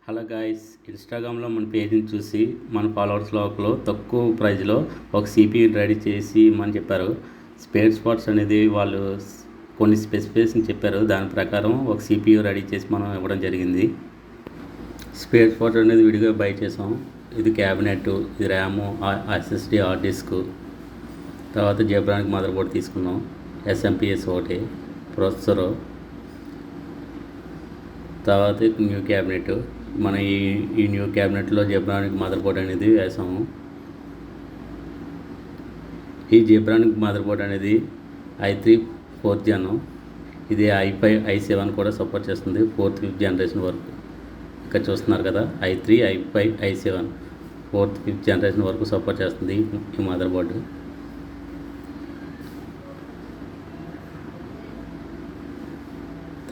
Hello guys, ఇన్స్టాగ్రామ్లో మన పేజ్ని చూసి మన ఫాలోవర్స్ లోపల తక్కువ ప్రైజ్లో ఒక సిపియు రెడీ చేసి మనం చెప్పారు. స్పేర్ స్పాట్స్ అనేది వాళ్ళు కొన్ని స్పెసిఫికేషన్ చెప్పారు. దాని ప్రకారం ఒక సిపియు రెడీ చేసి మనం ఇవ్వడం జరిగింది. స్పేర్ స్పాట్ అనేది విడిగా బై చేసాం. ఇది క్యాబినెట్, ఇది ర్యాము, ఎస్ఎస్డి, హార్డ్ డిస్క్, తర్వాత జెబ్రానిక్ మదర్ బోర్డ్ తీసుకున్నాం. ఎస్ఎంపిఎస్ ఒకటి, ప్రొసెసరు, తర్వాత న్యూ క్యాబినెట్. మన ఈ న్యూ క్యాబినెట్లో జెబ్రానిక్ మదర్ బోర్డ్ అనేది వేసాము. ఈ జెబ్రానిక్ మదర్ బోర్డ్ అనేది i3 4th జన్, ఇది i5 i7 కూడా సపోర్ట్ చేస్తుంది 4th 5th జనరేషన్ వరకు. ఇక్కడ చూస్తున్నారు కదా, i3 i5 i7 4th 5th generation వరకు సపోర్ట్ చేస్తుంది ఈ మదర్ బోర్డు.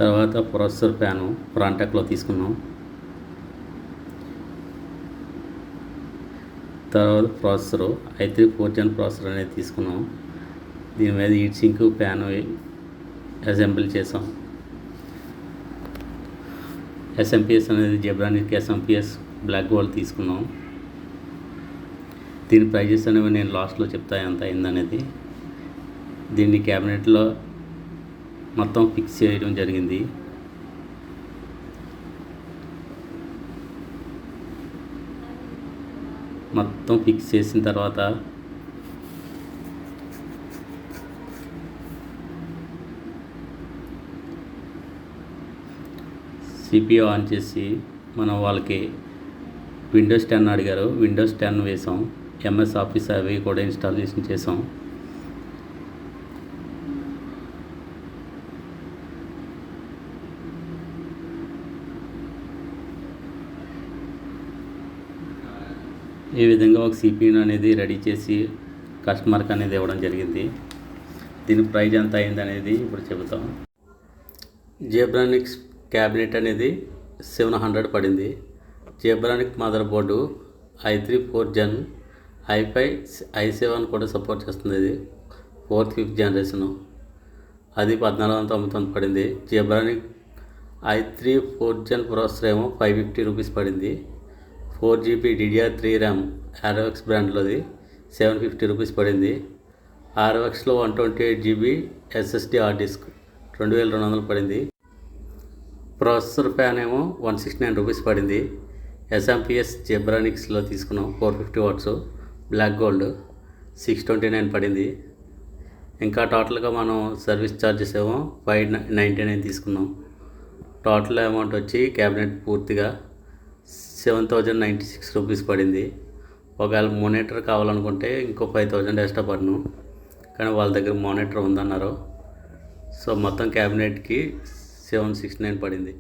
తర్వాత ప్రాసెసర్ ఫ్యాను ఫ్రాంటెక్లో తీసుకున్నాం. తర్వాత processor i3 4th Jan processor అనేది తీసుకున్నాం. దీని మీద హీట్ సింక్ ఫ్యాన్ అసెంబుల్ చేసాం. ఎస్ఎంపిఎస్ అనేది జెబ్రానిక్ ఎస్ఎంపిఎస్ బ్లాక్ గోల్డ్ తీసుకున్నాం. దీని ప్రైజెస్ అనేవి నేను లాస్ట్లో చెప్తా ఎంత అయిందనేది. దీన్ని క్యాబినెట్లో మొత్తం ఫిక్స్ చేయడం జరిగింది. మొత్తం ఫిక్స్ చేసిన తర్వాత సిపియు ఆన్ చేసి మనం వాళ్ళకి విండోస్ 10 అడిగారు. విండోస్ 10 వేసాం. ఎంఎస్ ఆఫీస్ అవి కూడా ఇన్స్టాలేషన్ చేసాం. ఈ విధంగా ఒక సిపియు అనేది రెడీ చేసి కస్టమర్కి అనేది ఇవ్వడం జరిగింది. దీని ప్రైజ్ ఎంత అయింది అనేది ఇప్పుడు చెబుతాం. జెబ్రానిక్స్ క్యాబినెట్ అనేది 700 పడింది. Zebronic mother board i3 4th Jan, i5 i7 కూడా సపోర్ట్ చేస్తుంది. ఇది 4th 5th జనరేషను, అది 1499 పడింది. Zebronic i3 4th Jan processor ఏమో 550 రూపీస్ పడింది. 4GB DDR3 RAM RX బ్రాండ్లోది 750 rupees పడింది. ఆర్ఎక్స్లో 128GB ఎస్ఎస్డి హార్డ్ డిస్క్ 2200 పడింది. ప్రాసెసర్ ఫ్యాన్ ఏమో 169 రూపీస్ పడింది. ఎస్ఎంపిఎస్ జెబ్రానిక్స్లో తీసుకున్నాం 450 వాట్స్ బ్లాక్ గోల్డ్ 629 పడింది. ఇంకా టోటల్గా మనం సర్వీస్ ఛార్జెస్ ఏమో 599 తీసుకున్నాం. టోటల్ అమౌంట్ వచ్చి క్యాబినెట్ పూర్తిగా 7096 రూపీస్ పడింది. ఒకవేళ మానిటర్ కావాలనుకుంటే ఇంకో 5000 ఎక్స్ట్రా పడును, కానీ వాళ్ళ దగ్గర మానిటర్ ఉందన్నారు. సో మొత్తం క్యాబినెట్కి 769 పడింది.